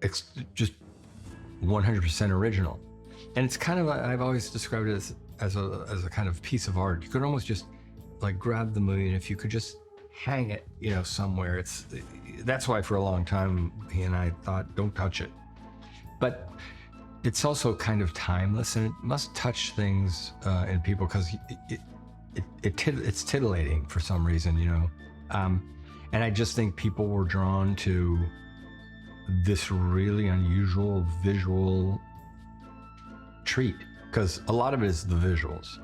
It's just 100% original. And it's kind of, I've always described it as a kind of piece of art. You could almost just like grab the movie, and if you could just hang it, somewhere, that's why for a long time he and I thought, don't touch it. But it's also kind of timeless, and it must touch things in people because it's titillating for some reason, and I just think people were drawn to this really unusual visual treat, because a lot of it is the visuals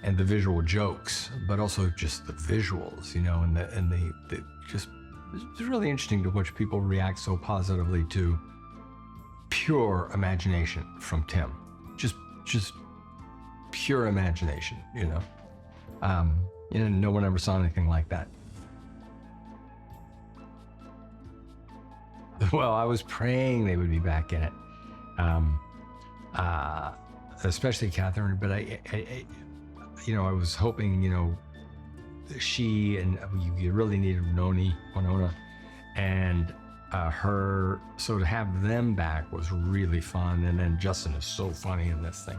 and the visual jokes, but also just the visuals, and the just, it's really interesting to watch people react so positively to pure imagination from Tim. Just pure imagination, no one ever saw anything like that. Well, I was praying they would be back in it, especially Catherine. But I was hoping, she and you really needed Winona, and her. So to have them back was really fun. And then Justin is so funny in this thing.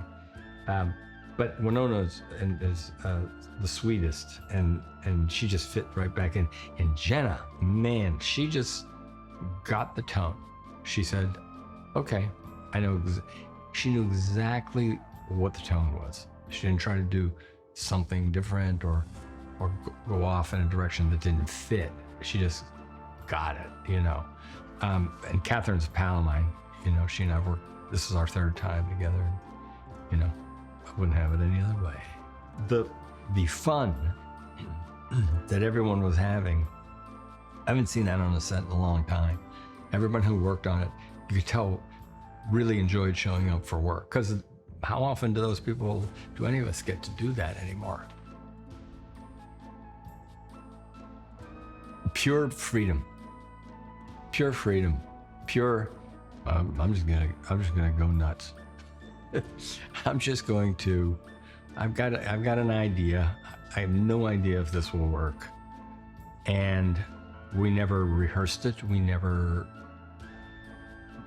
But Winona is the sweetest, and she just fit right back in. And Jenna, man, she just got the tone. She said, okay, I know. She knew exactly what the tone was. She didn't try to do something different or go off in a direction that didn't fit. She just got it, and Catherine's a pal of mine. She and I worked, this is our third time together, and I wouldn't have it any other way. The fun that everyone was having, I haven't seen that on a set in a long time. Everyone who worked on it, you could tell, really enjoyed showing up for work. Because how often do any of us get to do that anymore? Pure freedom. Pure freedom. Pure. I'm just gonna go nuts. I've got an idea. I have no idea if this will work, and we never rehearsed it.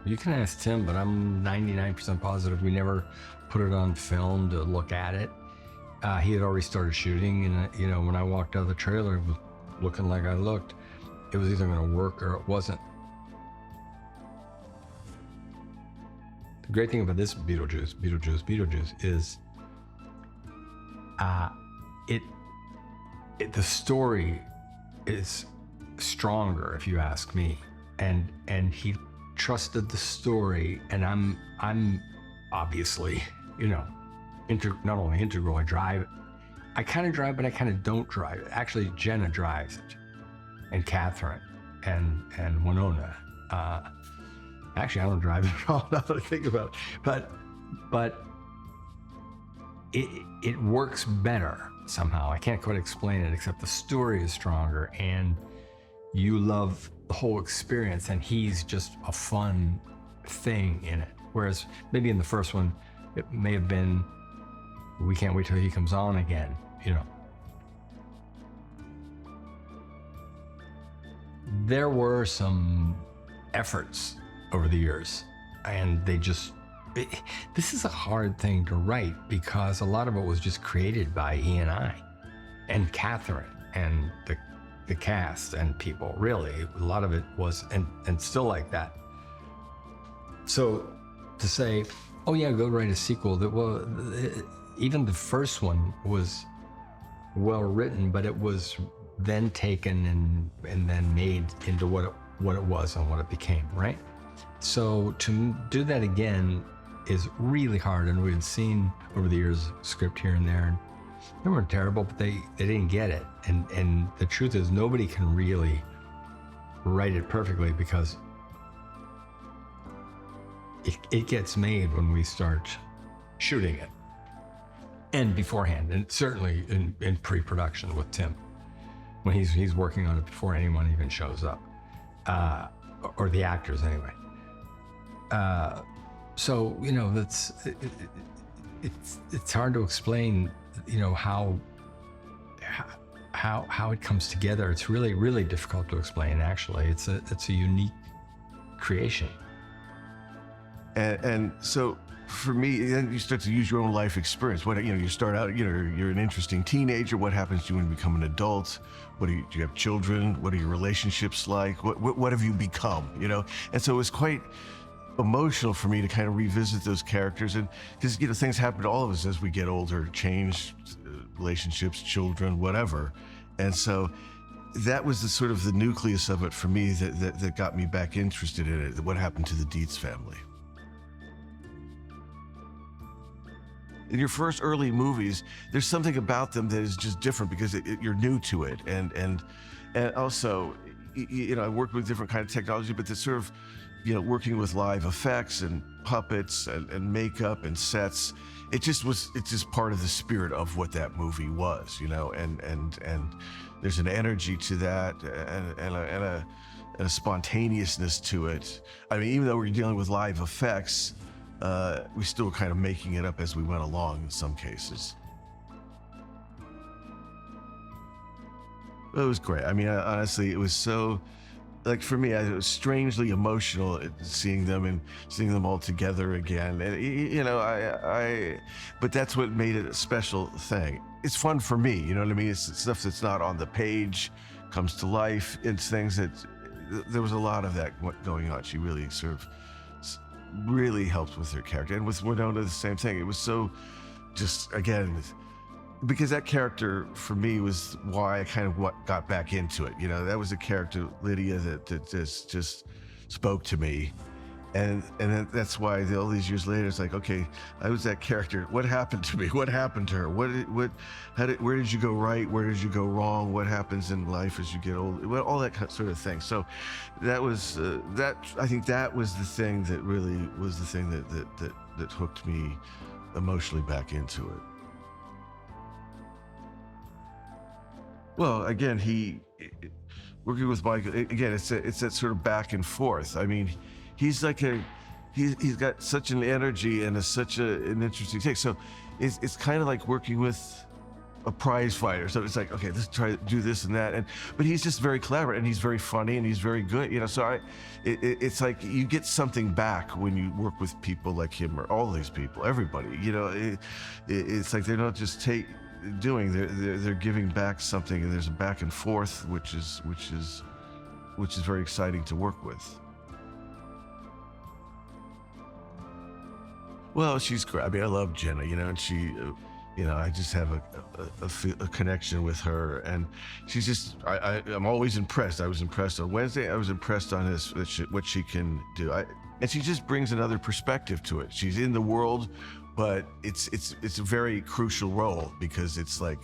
You can ask Tim, but I'm 99% positive we never put it on film to look at it. He had already started shooting, and when I walked out of the trailer, it was looking like I looked. It was either going to work or it wasn't. The great thing about this Beetlejuice is the story is stronger, if you ask me, and he trusted the story, and I'm obviously not only integral. I kind of drive, but I kind of don't drive it. Actually, Jenna drives it, and Catherine and Winona. Actually, I don't drive it at all now that I think about it, but it works better somehow. I can't quite explain it, except the story is stronger, and you love the whole experience, and he's just a fun thing in it. Whereas maybe in the first one, it may have been, we can't wait till he comes on again, There were some efforts over the years, and this is a hard thing to write because a lot of it was just created by he and I, and Catherine, and the cast and people. Really, a lot of it was, and still like that. So to say, oh yeah, go write a sequel, even the first one was well written, but it was then taken and then made into what it was and what it became, right? So to do that again is really hard, and we had seen over the years script here and there, and they weren't terrible, but they didn't get it. And the truth is, nobody can really write it perfectly because it gets made when we start shooting it. and beforehand, and certainly in pre-production with Tim, when he's working on it before anyone even shows up, or the actors anyway. So it's hard to explain, how it comes together. It's really, really difficult to explain. Actually, it's a unique creation. And so for me, then you start to use your own life experience. You start out, you're an interesting teenager. What happens to you when you become an adult? Do you have children? What are your relationships like? What have you become? And so it was quite emotional for me to kind of revisit those characters, and because things happen to all of us as we get older, change, relationships, children, whatever. And so that was the sort of the nucleus of it for me that got me back interested in it. What happened to the Dietz family? In your first early movies, there's something about them that is just different because you're new to it, and also, I worked with different kind of technology, but the sort of, working with live effects and puppets and makeup and sets, it's just part of the spirit of what that movie was, and there's an energy to that and a spontaneousness to it. I mean, even though we're dealing with live effects, we still were kind of making it up as we went along in some cases. It was great. I mean, honestly, it was so, like, for me, it was strangely emotional seeing them all together again. And, but that's what made it a special thing. It's fun for me, you know what I mean? It's stuff that's not on the page, comes to life. It's things that, there was a lot of that going on. She really really helped with her character. And with Winona, the same thing. It was so just, again, because that character for me was why I kind of got back into it. That was a character, Lydia, that just spoke to me. And that's why all these years later, it's like, okay, I was that character. What happened to me? What happened to her? Where did you go right? Where did you go wrong? What happens in life as you get old? All that sort of thing. So that was, I think that was the thing that really was the thing that hooked me emotionally back into it. Well, again, working with Michael, again, it's that sort of back and forth. I mean, he's got such an energy and such an interesting take. So it's kind of like working with a prize fighter. So it's like, okay, let's try to do this and that. But he's just very clever, and he's very funny, and he's very good. So it's like you get something back when you work with people like him, or all these people, everybody. It's like they're not just they're giving back something, and there's a back and forth, which is very exciting to work with. Well, she's great. I mean, I love Jenna, and she, I just have a connection with her, and she's just, I'm always impressed. I was impressed on Wednesday. I was impressed on what she can do. And she just brings another perspective to it. She's in the world, but it's a very crucial role because it's like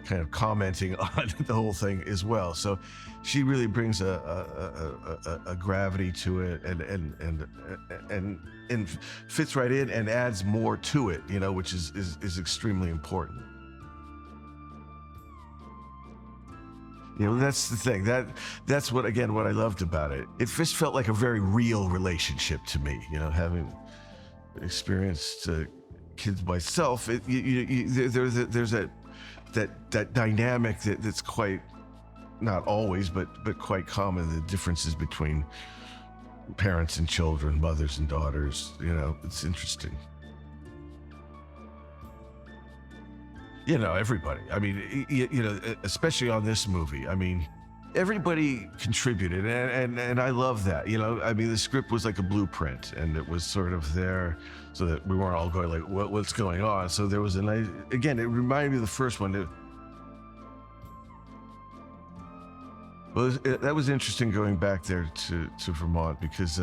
kind of commenting on the whole thing as well. So she really brings a gravity to it and fits right in and adds more to it, which is extremely important. That's the thing. That's what I loved about it. It just felt like a very real relationship to me, having experienced kids myself. There's that dynamic that's quite, not always, but quite common, the differences between parents and children, mothers and daughters. It's interesting. Everybody. I mean, especially on this movie. I mean, everybody contributed, and I love that. I mean, the script was like a blueprint, and it was sort of there so that we weren't all going like, what's going on? So there was a nice, again, it reminded me of the first one. That was interesting going back there to Vermont, because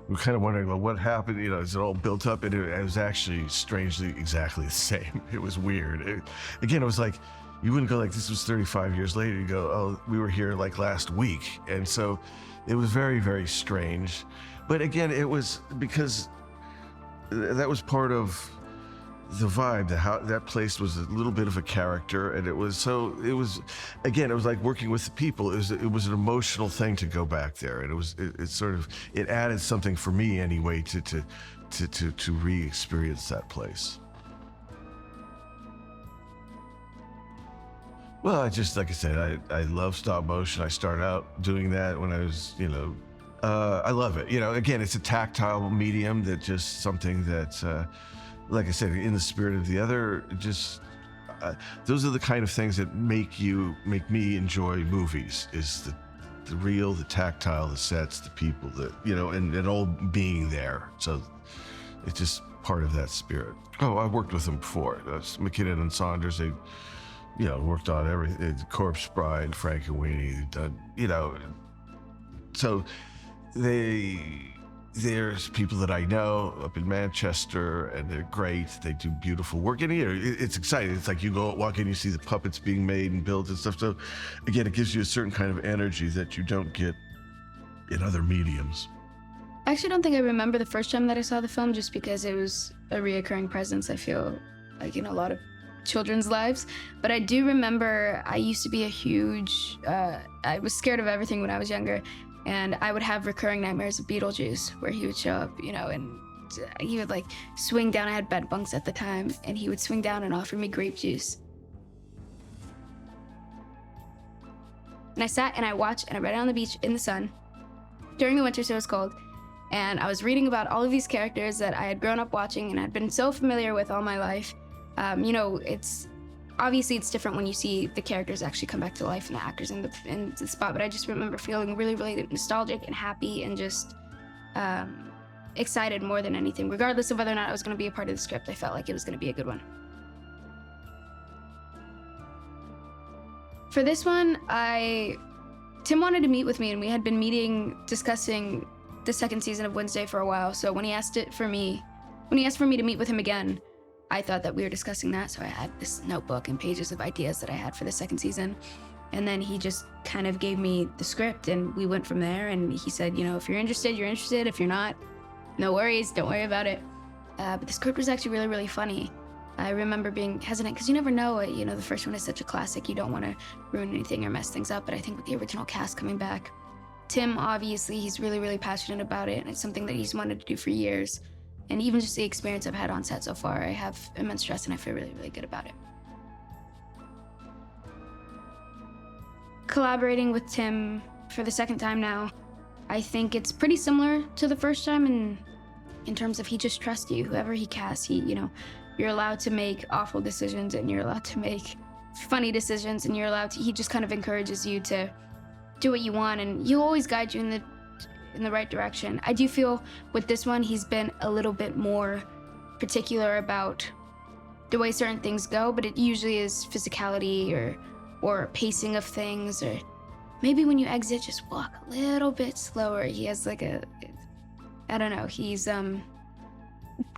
we're kind of wondering, well, what happened? Is it all built up? And it was actually strangely exactly the same. It was weird. It was like, you wouldn't go like, this was 35 years later. You go, oh, we were here like last week. And so it was very, very strange. But again, it was because that was part of the vibe, that place was a little bit of a character, and it was like working with the people. It was an emotional thing to go back there, and it added something for me anyway to re-experience that place. Well, like I said, I love stop motion. I started out doing that when I was, I love it. Again, it's a tactile medium that just something that, like I said, in the spirit of the other, just those are the kind of things that make me enjoy movies. Is the real, the tactile, the sets, the people, and all being there. So it's just part of that spirit. Oh, I worked with them before. McKinnon and Saunders. They, worked on everything. Corpse Bride, Frank and Weenie, done, so there's people that I know up in Manchester, and they're great. They do beautiful work. And it's exciting. It's like you walk in, you see the puppets being made and built and stuff. So again, it gives you a certain kind of energy that you don't get in other mediums. I actually don't think I remember the first time that I saw the film, just because it was a reoccurring presence, I feel like, in a lot of children's lives. But I do remember I used to be a huge, I was scared of everything when I was younger, and I would have recurring nightmares of Beetlejuice, where he would show up, and he would like swing down. I had bed bunks at the time, and he would swing down and offer me grape juice. And I sat and I watched and I read it on the beach in the sun during the winter, so it was cold. And I was reading about all of these characters that I had grown up watching and had been so familiar with all my life. It's obviously it's different when you see the characters actually come back to life and the actors in the spot, but I just remember feeling really, really nostalgic and happy and just excited more than anything. Regardless of whether or not I was going to be a part of the script, I felt like it was going to be a good one. For this one, Tim wanted to meet with me, and we had been discussing the second season of Wednesday for a while. So when he asked for me to meet with him again, I thought that we were discussing that. So I had this notebook and pages of ideas that I had for the second season. And then he just kind of gave me the script, and we went from there. And he said, if you're interested, you're interested. If you're not, no worries, don't worry about it. But the script was actually really, really funny. I remember being hesitant because you never know. The first one is such a classic. You don't want to ruin anything or mess things up. But I think with the original cast coming back, Tim, obviously, he's really, really passionate about it. And it's something that he's wanted to do for years. And even just the experience I've had on set so far, I have immense trust and I feel really, really good about it. Collaborating with Tim for the second time now, I think it's pretty similar to the first time in terms of he just trusts you. Whoever he casts, you're allowed to make awful decisions and you're allowed to make funny decisions, and he just kind of encourages you to do what you want, and he'll always guide you in the right direction. I do feel with this one, he's been a little bit more particular about the way certain things go, but it usually is physicality or pacing of things, or maybe when you exit, just walk a little bit slower. He has like I don't know, he's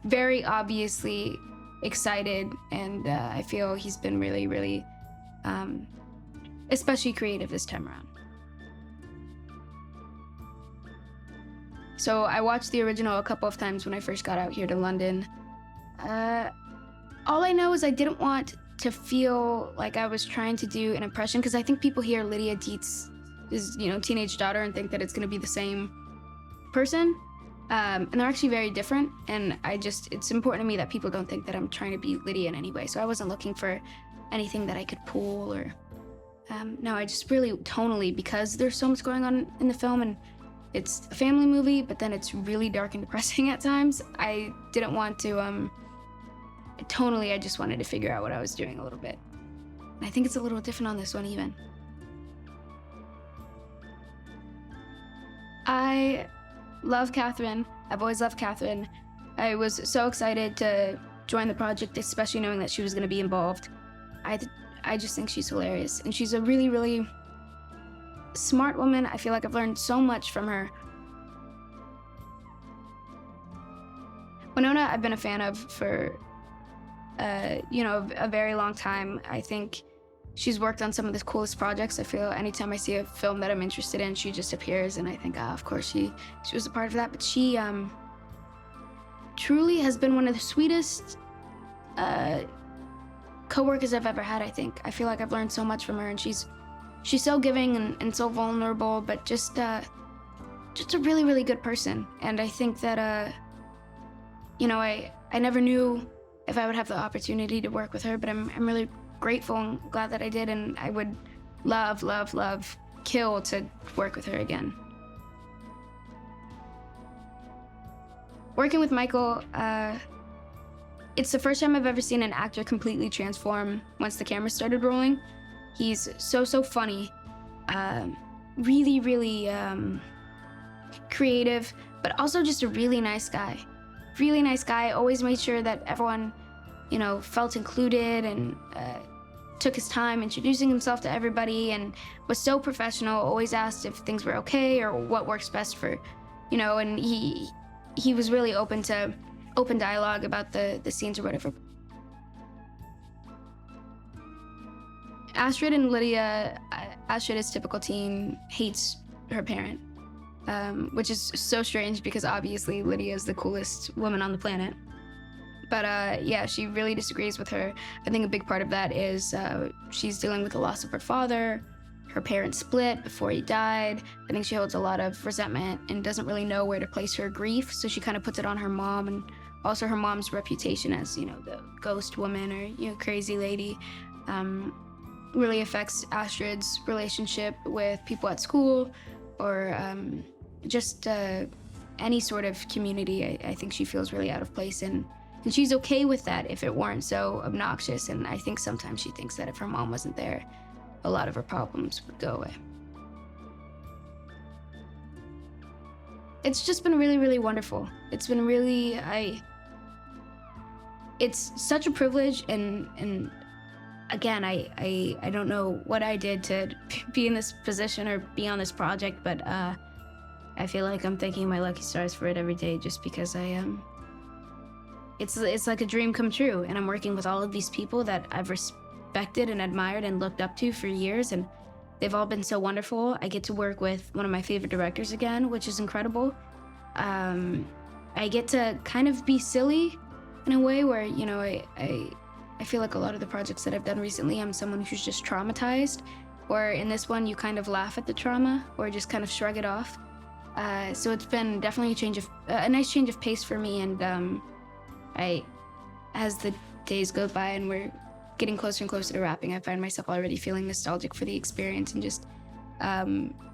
very obviously excited, and I feel he's been really, really especially creative this time around. So I watched the original a couple of times when I first got out here to London. All I know is I didn't want to feel like I was trying to do an impression, because I think people hear Lydia Dietz' teenage daughter and think that it's going to be the same person. And they're actually very different. And it's important to me that people don't think that I'm trying to be Lydia in any way. So I wasn't looking for anything that I could pull or, no, I just really tonally, because there's so much going on in the film and it's a family movie, but then it's really dark and depressing at times. I didn't want to, tonally, I just wanted to figure out what I was doing a little bit. And I think it's a little different on this one even. I love Catherine. I've always loved Catherine. I was so excited to join the project, especially knowing that she was going to be involved. I just think she's hilarious, and she's a really, really smart woman. I feel like I've learned so much from her. Winona, I've been a fan of for, a very long time. I think she's worked on some of the coolest projects. I feel anytime I see a film that I'm interested in, she just appears, and I think, of course, she was a part of that. But she truly has been one of the sweetest co-workers I've ever had, I think. I feel like I've learned so much from her, and she's so giving and so vulnerable, but just a really, really good person. And I think that, you know, I never knew if I would have the opportunity to work with her, but I'm really grateful and glad that I did, and I would love, love, love, kill to work with her again. Working with Michael, it's the first time I've ever seen an actor completely transform once the camera started rolling. He's so funny, really, really creative, but also just a really nice guy. Really nice guy, always made sure that everyone, you know, felt included, and took his time introducing himself to everybody, and was so professional, always asked if things were okay or what works best for, you know, and he was really open dialogue about the scenes or whatever. Astrid and Lydia, Astrid is typical teen, hates her parent, which is so strange because obviously Lydia is the coolest woman on the planet. But yeah, she really disagrees with her. I think a big part of that is she's dealing with the loss of her father. Her parents split before he died. I think she holds a lot of resentment and doesn't really know where to place her grief, so she kind of puts it on her mom, and also her mom's reputation as, you know, the ghost woman or, you know, crazy lady. Really affects Astrid's relationship with people at school, or just any sort of community. I think she feels really out of place, and she's okay with that if it weren't so obnoxious. And I think sometimes she thinks that if her mom wasn't there, a lot of her problems would go away. It's just been really, really wonderful. It's been really, it's such a privilege, and again, I don't know what I did to be in this position or be on this project, but I feel like I'm thanking my lucky stars for it every day, just because it's like a dream come true, and I'm working with all of these people that I've respected and admired and looked up to for years, and they've all been so wonderful. I get to work with one of my favorite directors again, which is incredible. I get to kind of be silly in a way where, you know, I feel like a lot of the projects that I've done recently, I'm someone who's just traumatized, or in this one, you kind of laugh at the trauma or just kind of shrug it off. So it's been definitely a nice change of pace for me, and as the days go by and we're getting closer and closer to wrapping, I find myself already feeling nostalgic for the experience, and just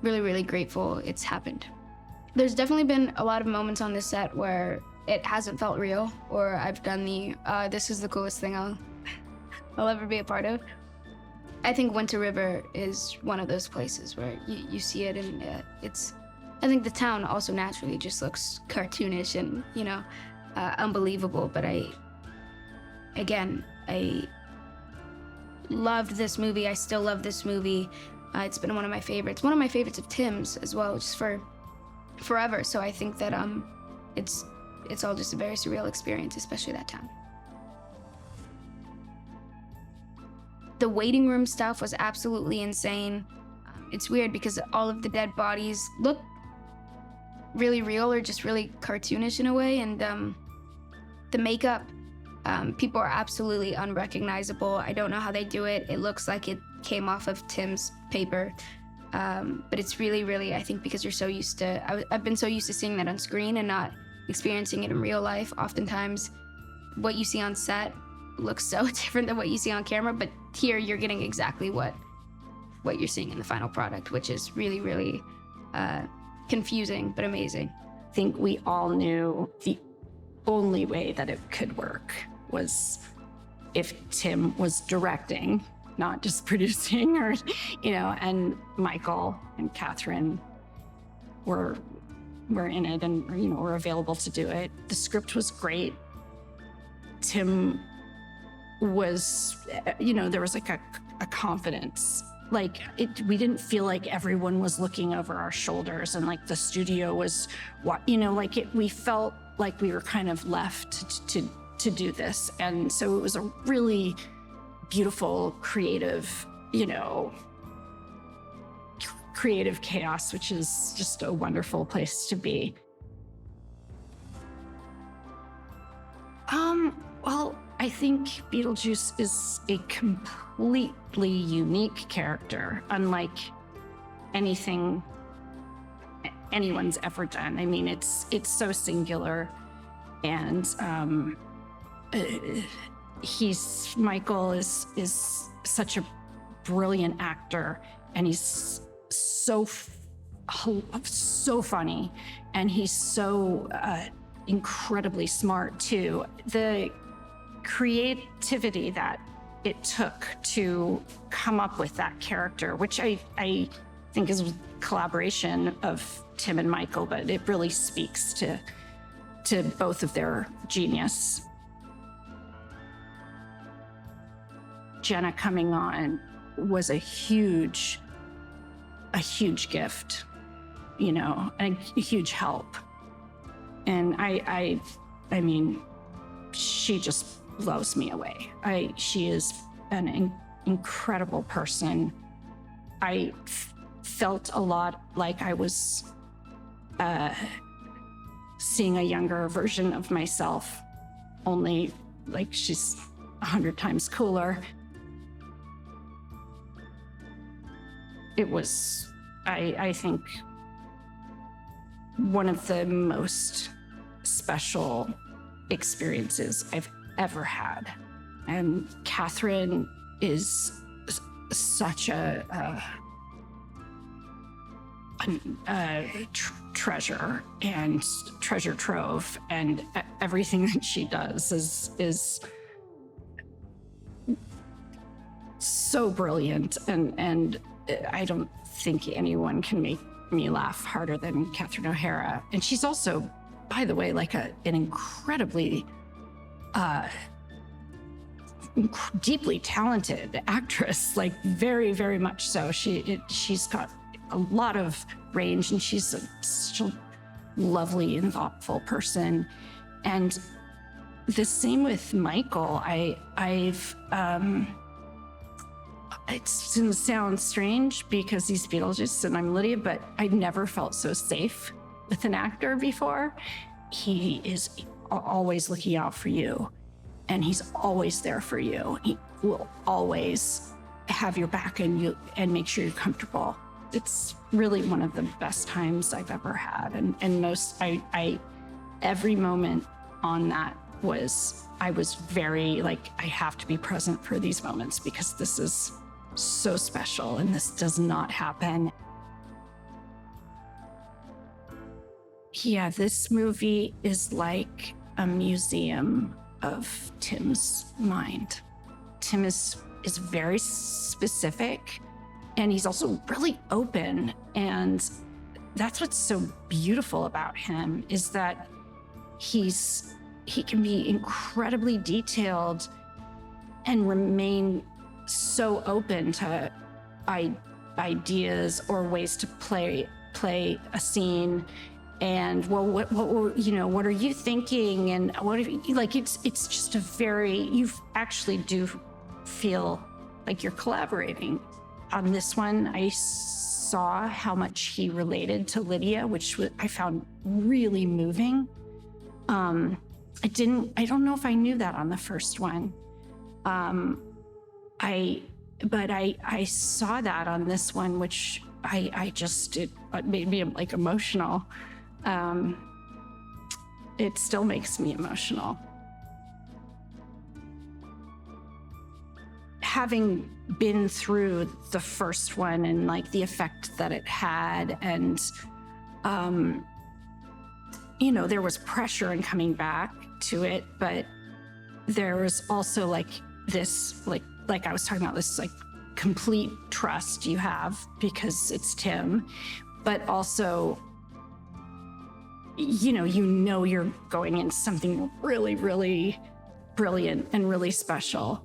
really, really grateful it's happened. There's definitely been a lot of moments on this set where it hasn't felt real, or I've done this is the coolest thing I'll ever be a part of. I think Winter River is one of those places where you see it, and I think the town also naturally just looks cartoonish and, you know, unbelievable. But I loved this movie. I still love this movie. It's been one of my favorites of Tim's as well, just for forever. So I think that it's all just a very surreal experience, especially that town. The waiting room stuff was absolutely insane. It's weird because all of the dead bodies look really real or just really cartoonish in a way, and the makeup, people are absolutely unrecognizable. I don't know how they do it. It looks like it came off of Tim's paper, but it's really, really, I think because you're so used to, I've been so used to seeing that on screen and not experiencing it in real life. Oftentimes, what you see on set looks so different than what you see on camera, but here you're getting exactly what you're seeing in the final product, which is really, really confusing but amazing. I think we all knew the only way that it could work was if Tim was directing, not just producing, or, you know, and Michael and Catherine were in it and, you know, were available to do it. The script was great. Tim was, you know, there was like a confidence. Like we didn't feel like everyone was looking over our shoulders and like the studio was, you know, like we felt like we were kind of left to do this. And so it was a really beautiful, creative, you know, creative chaos, which is just a wonderful place to be. Well, I think Beetlejuice is a completely unique character, unlike anything anyone's ever done. I mean, it's so singular, and Michael is such a brilliant actor, and he's so funny, and he's so incredibly smart too. The creativity that it took to come up with that character, which I think is a collaboration of Tim and Michael, but it really speaks to both of their genius. Jenna coming on was a huge gift, you know, and a huge help. And I mean, she just blows me away. She is an incredible person. I felt a lot like I was seeing a younger version of myself, only like she's 100 times cooler. It was, I think, one of the most special experiences I've ever had. And Catherine is such a treasure and treasure trove, and everything that she does is so brilliant, and I don't think anyone can make me laugh harder than Catherine O'Hara. And she's also, by the way, like an incredibly deeply talented actress, like very, very much so. She's got a lot of range, and she's such a lovely and thoughtful person. And the same with Michael. I've it's going to sound strange because he's Beetlejuice and I'm Lydia, but I never felt so safe with an actor before. He is always looking out for you, and he's always there for you. He will always have your back and make sure you're comfortable. It's really one of the best times I've ever had. And every moment on that I was very like, I have to be present for these moments because this is so special and this does not happen. Yeah, this movie is like a museum of Tim's mind. Tim is very specific, and he's also really open. And that's what's so beautiful about him, is that he can be incredibly detailed and remain so open to ideas or ways to play a scene. And well, what are you thinking? And what if, like, it's just a very, you actually do feel like you're collaborating. On this one, I saw how much he related to Lydia, which I found really moving. I don't know if I knew that on the first one. I saw that on this one, which it made me like emotional. It still makes me emotional. Having been through the first one and like the effect that it had, and there was pressure in coming back to it, but there was also like this, like I was talking about, this like complete trust you have because it's Tim, but also you're going into something really, really brilliant and really special.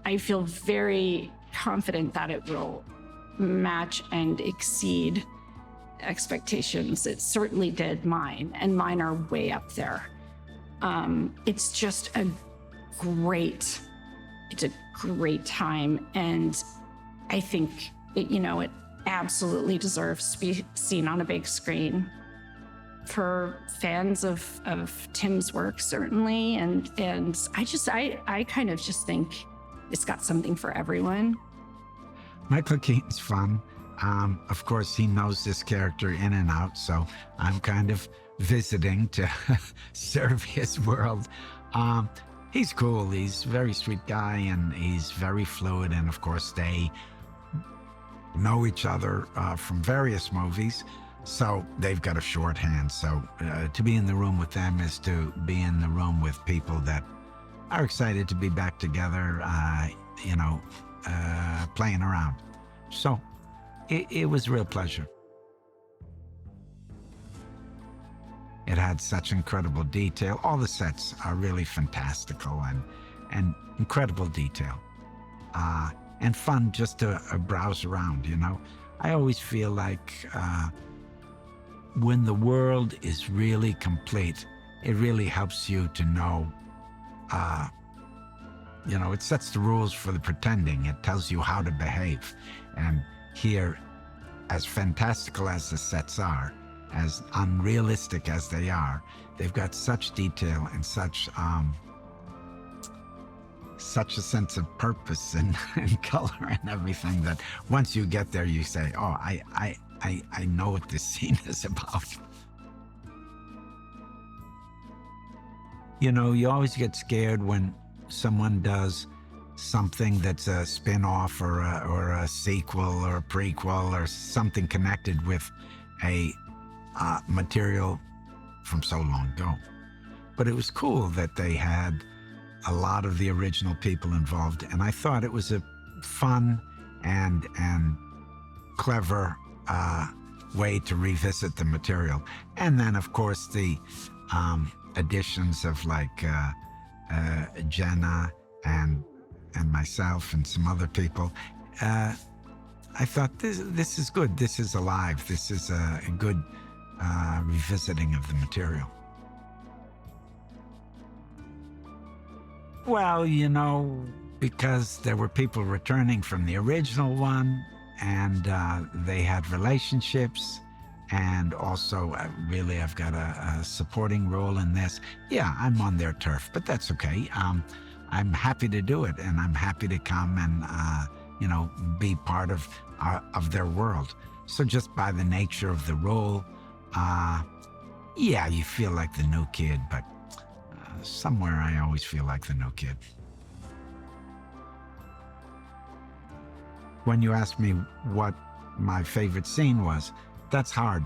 I feel very confident that it will match and exceed expectations. It certainly did mine, and mine are way up there. It's just a great time, and I think it absolutely deserves to be seen on a big screen. for fans of Tim's work, certainly. And I kind of just think it's got something for everyone. Michael Keaton's fun. Of course, he knows this character in and out, so I'm kind of visiting to serve his world. He's cool. He's a very sweet guy, and he's very fluid. And of course, they know each other from various movies, so they've got a shorthand. So to be in the room with them is to be in the room with people that are excited to be back together, playing around. So it was a real pleasure. It had such incredible detail. All the sets are really fantastical and incredible detail. And fun just to browse around, you know. I always feel like when the world is really complete, it really helps you to know, it sets the rules for the pretending. It tells you how to behave. And here, as fantastical as the sets are, as unrealistic as they are, they've got such detail and such a sense of purpose and color and everything that once you get there, you say, oh, I know what this scene is about. You know, you always get scared when someone does something that's a spin-off or a sequel or a prequel or something connected with a material from so long ago. But it was cool that they had a lot of the original people involved, and I thought it was a fun and clever way to revisit the material. And then, of course, the additions of like Jenna and myself and some other people. I thought this is good. This is alive. This is a good revisiting of the material. Well, you know, because there were people returning from the original one, and they had relationships, and also really I've got a supporting role in this. Yeah, I'm on their turf, but that's okay. I'm happy to do it, and I'm happy to come and be part of their world. So just by the nature of the role, you feel like the new kid, but somewhere I always feel like the new kid. When you ask me what my favorite scene was, that's hard.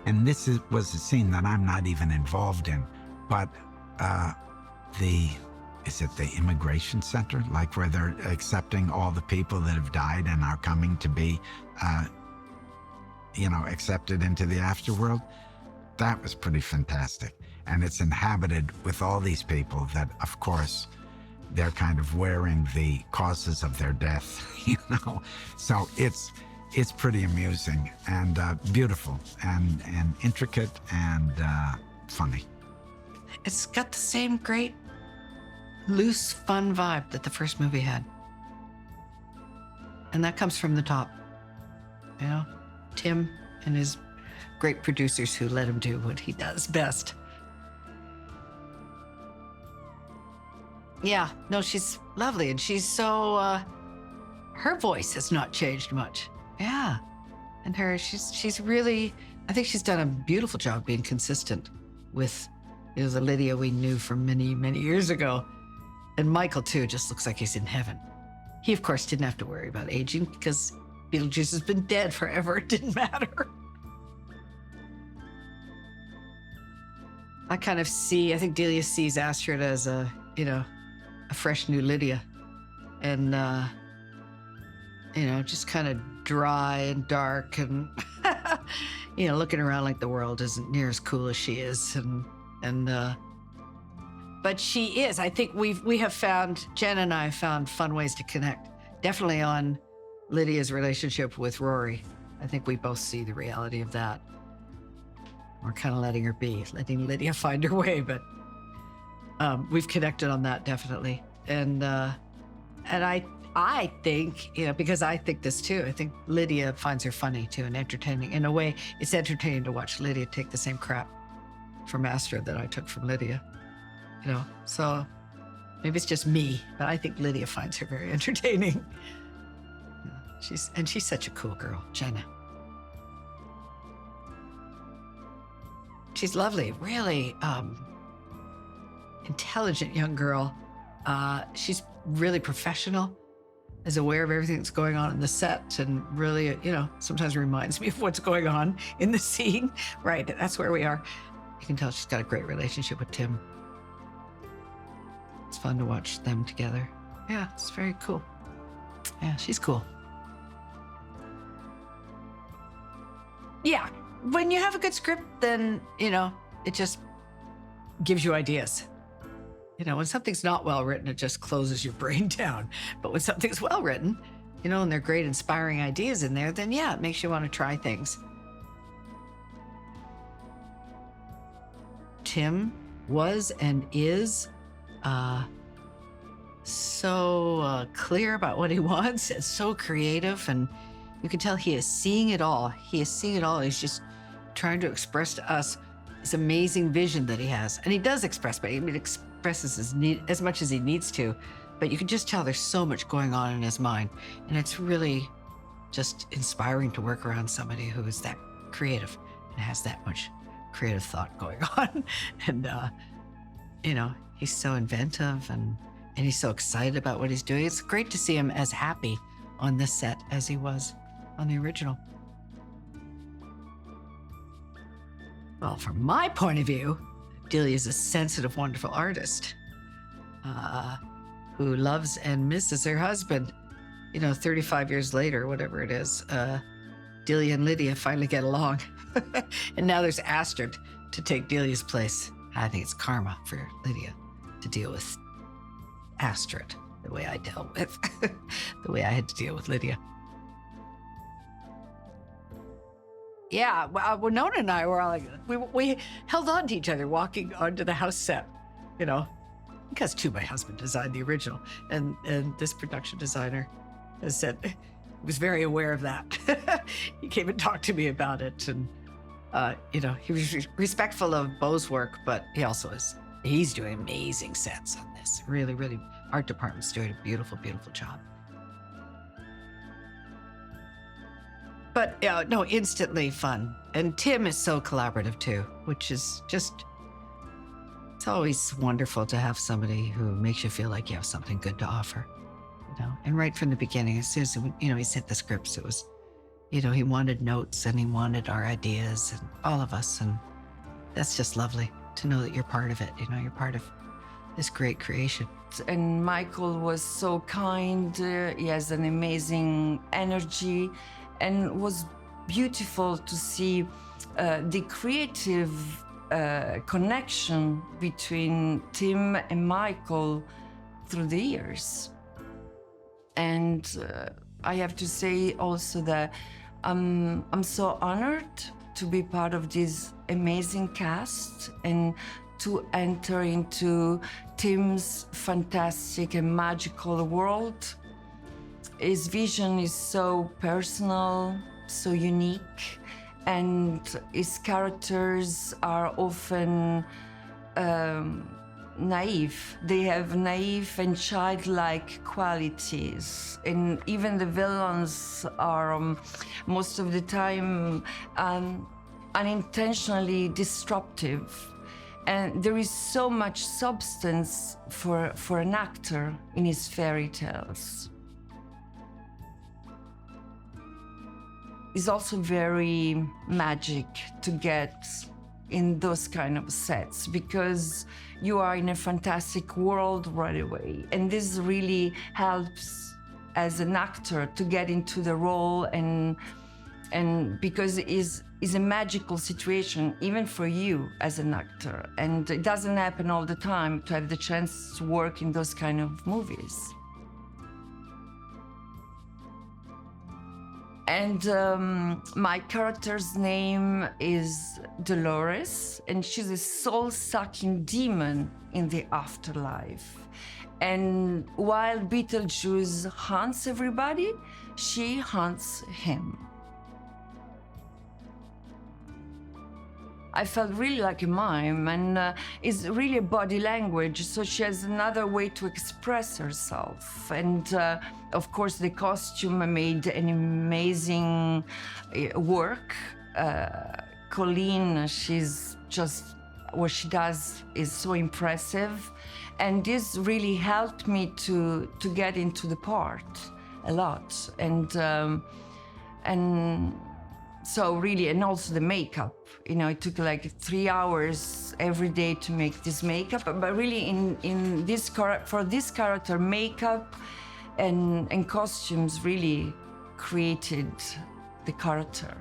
And this was a scene that I'm not even involved in, but is it the immigration center? Like where they're accepting all the people that have died and are coming to be, accepted into the afterworld? That was pretty fantastic. And it's inhabited with all these people that, of course, they're kind of wearing the causes of their death, So it's pretty amusing and beautiful and intricate and funny. It's got the same great, loose, fun vibe that the first movie had. And that comes from the top. Tim and his great producers who let him do what he does best. Yeah, no, she's lovely, and she's so, her voice has not changed much. Yeah, and she's really, I think she's done a beautiful job being consistent with, the Lydia we knew from many, many years ago. And Michael, too, just looks like he's in heaven. He, of course, didn't have to worry about aging because Beetlejuice has been dead forever. It didn't matter. I kind of I think Delia sees Astrid as a fresh new Lydia. And, just kind of dry and dark and, looking around like the world isn't near as cool as she is. But she is. I think we have found, Jen and I have found fun ways to connect. Definitely on Lydia's relationship with Rory. I think we both see the reality of that. We're kind of letting her be, letting Lydia find her way, but we've connected on that definitely. And I think, because I think this too, I think Lydia finds her funny too and entertaining. In a way, it's entertaining to watch Lydia take the same crap from Astrid that I took from Lydia, you know. So maybe it's just me, but I think Lydia finds her very entertaining. Yeah, she's such a cool girl, Jenna. She's lovely, really intelligent young girl. She's really professional, is aware of everything that's going on in the set, and really, you know, sometimes reminds me of what's going on in the scene. Right, that's where we are. You can tell she's got a great relationship with Tim. It's fun to watch them together. Yeah, it's very cool. Yeah, she's cool. Yeah, when you have a good script, then, you know, it just gives you ideas. You know, when something's not well written, it just closes your brain down. But when something's well written, you know, and there are great inspiring ideas in there, then yeah, it makes you want to try things. Tim was and is so clear about what he wants and so creative, and you can tell he is seeing it all. He is seeing it all. He's just trying to express to us this amazing vision that he has. And he does express, but he expresses his need as much as he needs to. But you can just tell there's so much going on in his mind. And it's really just inspiring to work around somebody who is that creative and has that much creative thought going on. And, you know, he's so inventive and he's so excited about what he's doing. It's great to see him as happy on this set as he was on the original. Well, from my point of view, Delia is a sensitive, wonderful artist who loves and misses her husband. You know, 35 years later, whatever it is, Delia and Lydia finally get along. And now there's Astrid to take Delia's place. I think it's karma for Lydia to deal with Astrid the way I dealt with, the way I had to deal with Lydia. Yeah, Winona and I were all like, we held on to each other walking onto the house set, you know, because too, my husband designed the original, and this production designer has said, was very aware of that. He came and talked to me about it, and you know, he was respectful of Beau's work, but he also he's doing amazing sets on this. Really, really, art department's doing a beautiful, beautiful job. But no, instantly fun. And Tim is so collaborative too, which is just, it's always wonderful to have somebody who makes you feel like you have something good to offer, you know. And right from the beginning, as soon as, you know, he sent the scripts, it was, you know, he wanted notes and he wanted our ideas and all of us. And that's just lovely to know that you're part of it. You know, you're part of this great creation. And Michael was so kind. He has an amazing energy. And it was beautiful to see the creative connection between Tim and Michael through the years. And I have to say also that I'm so honored to be part of this amazing cast and to enter into Tim's fantastic and magical world. His vision is so personal, so unique, and his characters are often naive. They have naive and childlike qualities, and even the villains are most of the time unintentionally disruptive. And there is so much substance for an actor in his fairy tales. It's also very magic to get in those kind of sets because you are in a fantastic world right away. And this really helps as an actor to get into the role and because it's a magical situation, even for you as an actor. And it doesn't happen all the time to have the chance to work in those kind of movies. And my character's name is Dolores, and she's a soul-sucking demon in the afterlife. And while Beetlejuice hunts everybody, she hunts him. I felt really like a mime, and it's really a body language. So she has another way to express herself. And of course, the costume made an amazing work. Colleen, she's just, what she does is so impressive. And this really helped me to get into the part a lot. And so really, and also the makeup, you know, it took like 3 hours every day to make this makeup. But really, in this for this character, makeup and costumes really created the character.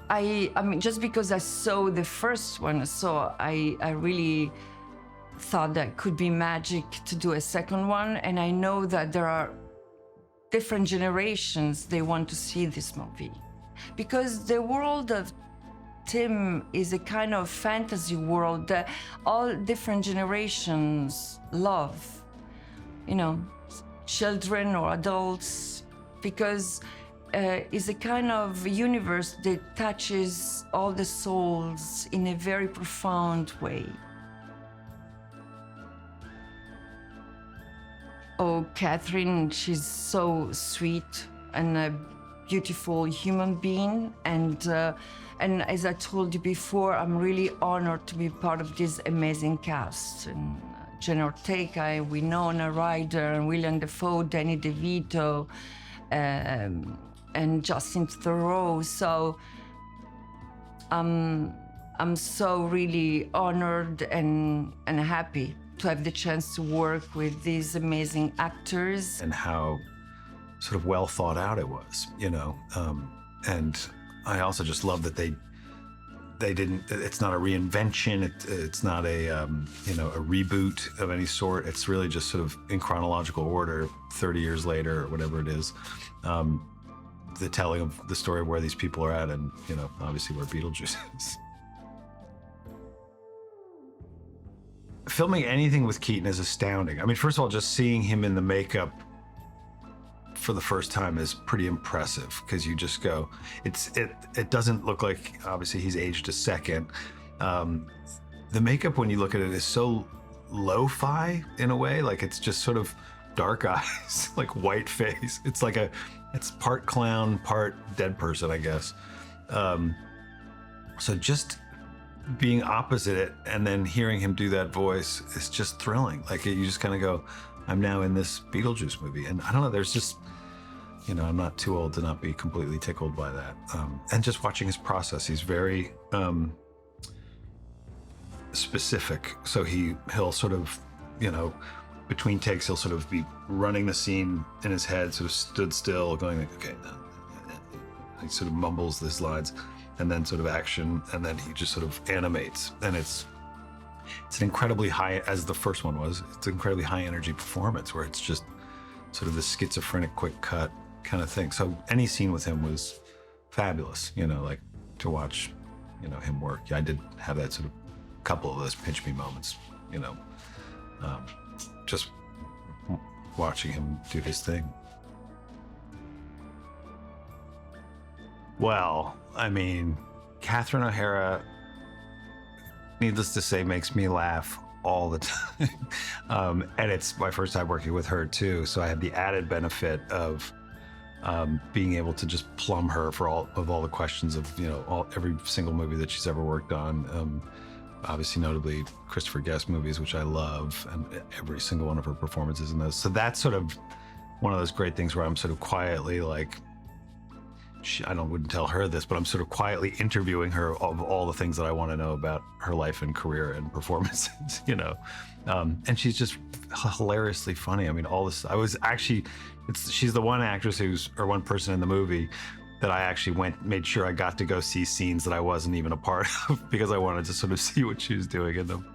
I mean, just because I saw the first one, so I really thought that could be magic to do a second one. And I know that there are different generations, they want to see this movie. Because the world of Tim is a kind of fantasy world that all different generations love. You know, children or adults, because it's a kind of universe that touches all the souls in a very profound way. Oh, Catherine, she's so sweet and a beautiful human being. And as I told you before, I'm really honored to be part of this amazing cast. And Jenna Ortega, Winona Ryder, and William Dafoe, Danny DeVito, and Justin Theroux. So I'm so really honored and happy to have the chance to work with these amazing actors. And how sort of well thought out it was, you know. And I also just love that they didn't, it's not a reinvention, it's not a, you know, a reboot of any sort. It's really just sort of in chronological order, 30 years later or whatever it is. The telling of the story of where these people are at and, you know, obviously where Beetlejuice is. Filming anything with Keaton is astounding. I mean, first of all, just seeing him in the makeup for the first time is pretty impressive because you just go, it doesn't look like, obviously he's aged a second. The makeup, when you look at it, is so lo-fi in a way, like it's just sort of dark eyes, like white face. It's like it's part clown, part dead person, I guess. So just being opposite it and then hearing him do that voice is just thrilling. Like you just kind of go, I'm now in this Beetlejuice movie. And I don't know, there's just, you know, I'm not too old to not be completely tickled by that. And just watching his process, he's very specific. So he'll sort of, you know, between takes, he'll sort of be running the scene in his head, sort of stood still, going, okay, he sort of mumbles these lines, and then sort of action, and then he just sort of animates. And it's an incredibly high, as the first one was, it's an incredibly high energy performance where it's just sort of this schizophrenic quick cut kind of thing. So any scene with him was fabulous, you know, like to watch, you know, him work. Yeah, I did have that sort of couple of those pinch me moments, you know, just watching him do his thing. Well, I mean, Catherine O'Hara, needless to say, makes me laugh all the time. And it's my first time working with her too. So I have the added benefit of being able to just plumb her for all the questions of, you know, every single movie that she's ever worked on. Obviously, notably Christopher Guest movies, which I love, and every single one of her performances in those. So that's sort of one of those great things where I'm sort of quietly like, I wouldn't tell her this, but I'm sort of quietly interviewing her of all the things that I want to know about her life and career and performances, you know. And she's just hilariously funny. I mean, all this, she's the one actress or one person in the movie that I actually made sure I got to go see scenes that I wasn't even a part of because I wanted to sort of see what she was doing in them.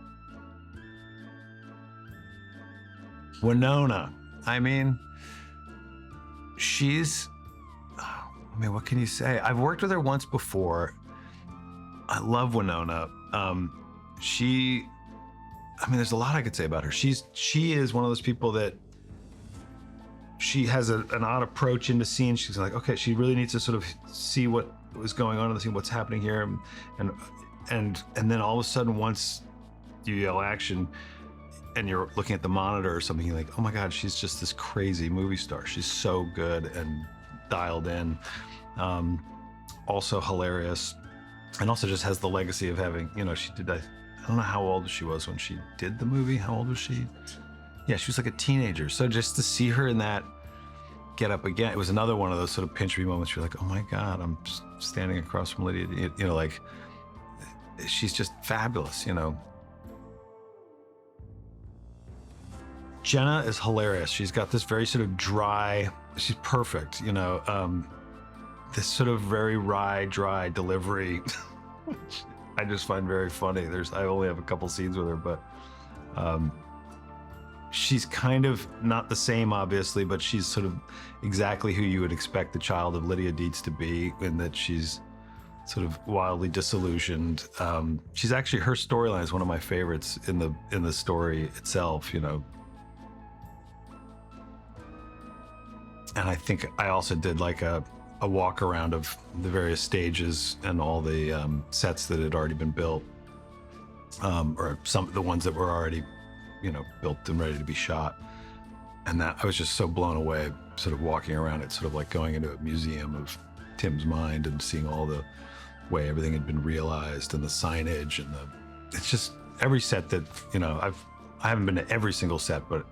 Winona, I mean, what can you say? I've worked with her once before. I love Winona. There's a lot I could say about her. She is one of those people that she has an odd approach into scenes. She's like, okay, she really needs to sort of see what was going on in the scene, what's happening here, and then all of a sudden, once you yell action, and you're looking at the monitor or something, you're like, oh my God, she's just this crazy movie star. She's so good and dialed in. Also hilarious, and also just has the legacy of having, she did, I don't know how old she was when she did the movie. How old was she? Yeah, she was like a teenager. So just to see her in that get up again, it was another one of those sort of pinch me moments. You're like, oh my God, I'm just standing across from Lydia. Like, she's just fabulous, Jenna is hilarious. She's got this very sort of dry, she's perfect, this sort of very wry, dry delivery, which I just find very funny. I only have a couple scenes with her, but she's kind of not the same, obviously, but she's sort of exactly who you would expect the child of Lydia Dietz to be, in that she's sort of wildly disillusioned. She's actually, her storyline is one of my favorites in the story itself, And I think I also did like a walk around of the various stages and all the sets that had already been built, or some of the ones that were already, built and ready to be shot. And that I was just so blown away, sort of walking around it, sort of like going into a museum of Tim's mind and seeing all the way everything had been realized, and the signage, and it's just every set that, I haven't been to every single set, but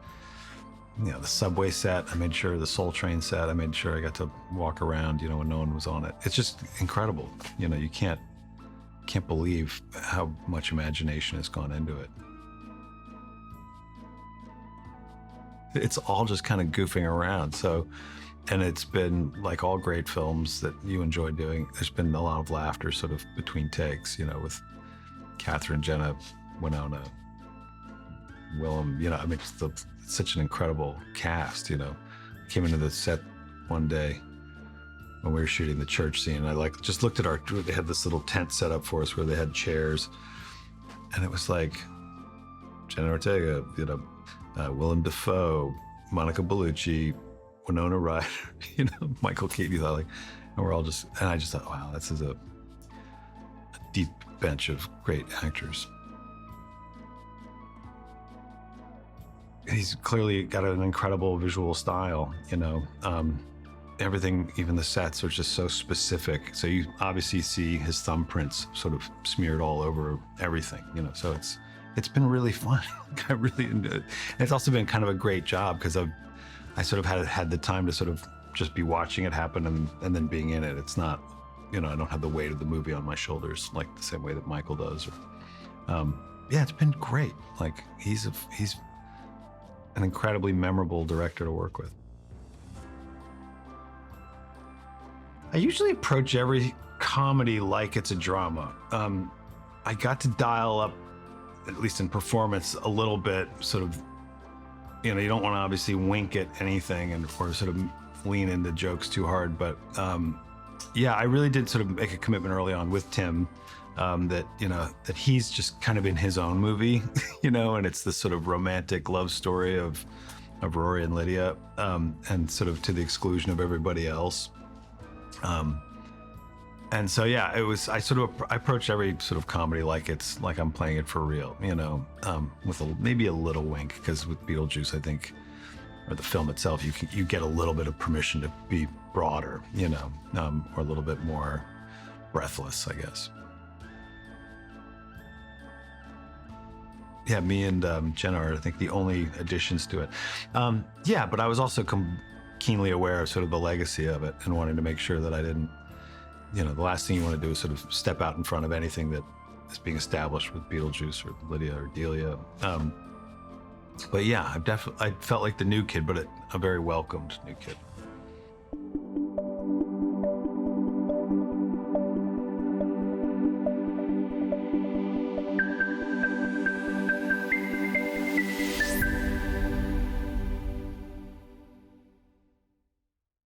the subway set, I made sure, the Soul Train set, I made sure I got to walk around, when no one was on it. It's just incredible. You can't believe how much imagination has gone into it. It's all just kind of goofing around. So, and it's been like all great films that you enjoy doing. There's been a lot of laughter sort of between takes, with Catherine, Jenna, Winona, Willem, it's such an incredible cast, Came into the set one day when we were shooting the church scene, and I just looked at they had this little tent set up for us where they had chairs, and it was like Jenna Ortega, Willem Dafoe, Monica Bellucci, Winona Ryder, Michael Keaton, and we're all and I just thought, wow, this is a deep bench of great actors. He's clearly got an incredible visual style, everything, even the sets are just so specific. So you obviously see his thumbprints sort of smeared all over everything, so it's been really fun. I really enjoyed it. And it's also been kind of a great job because I sort of had the time to sort of just be watching it happen and then being in it. It's not, I don't have the weight of the movie on my shoulders like the same way that Michael does. Yeah, it's been great. Like he's an incredibly memorable director to work with. I usually approach every comedy like it's a drama. I got to dial up, at least in performance, a little bit, sort of, you don't want to obviously wink at anything or sort of lean into jokes too hard. But yeah, I really did sort of make a commitment early on with Tim that he's just kind of in his own movie, and it's this sort of romantic love story of Rory and Lydia, and sort of to the exclusion of everybody else. And so, yeah, I approach every sort of comedy like it's like I'm playing it for real, with maybe a little wink, because with Beetlejuice, I think, or the film itself, you get a little bit of permission to be broader, or a little bit more breathless, I guess. Yeah, me and Jenna are, I think, the only additions to it. Yeah, but I was also keenly aware of sort of the legacy of it and wanting to make sure that I didn't, the last thing you want to do is sort of step out in front of anything that is being established with Beetlejuice or Lydia or Delia. But yeah, I felt like the new kid, but a very welcomed new kid.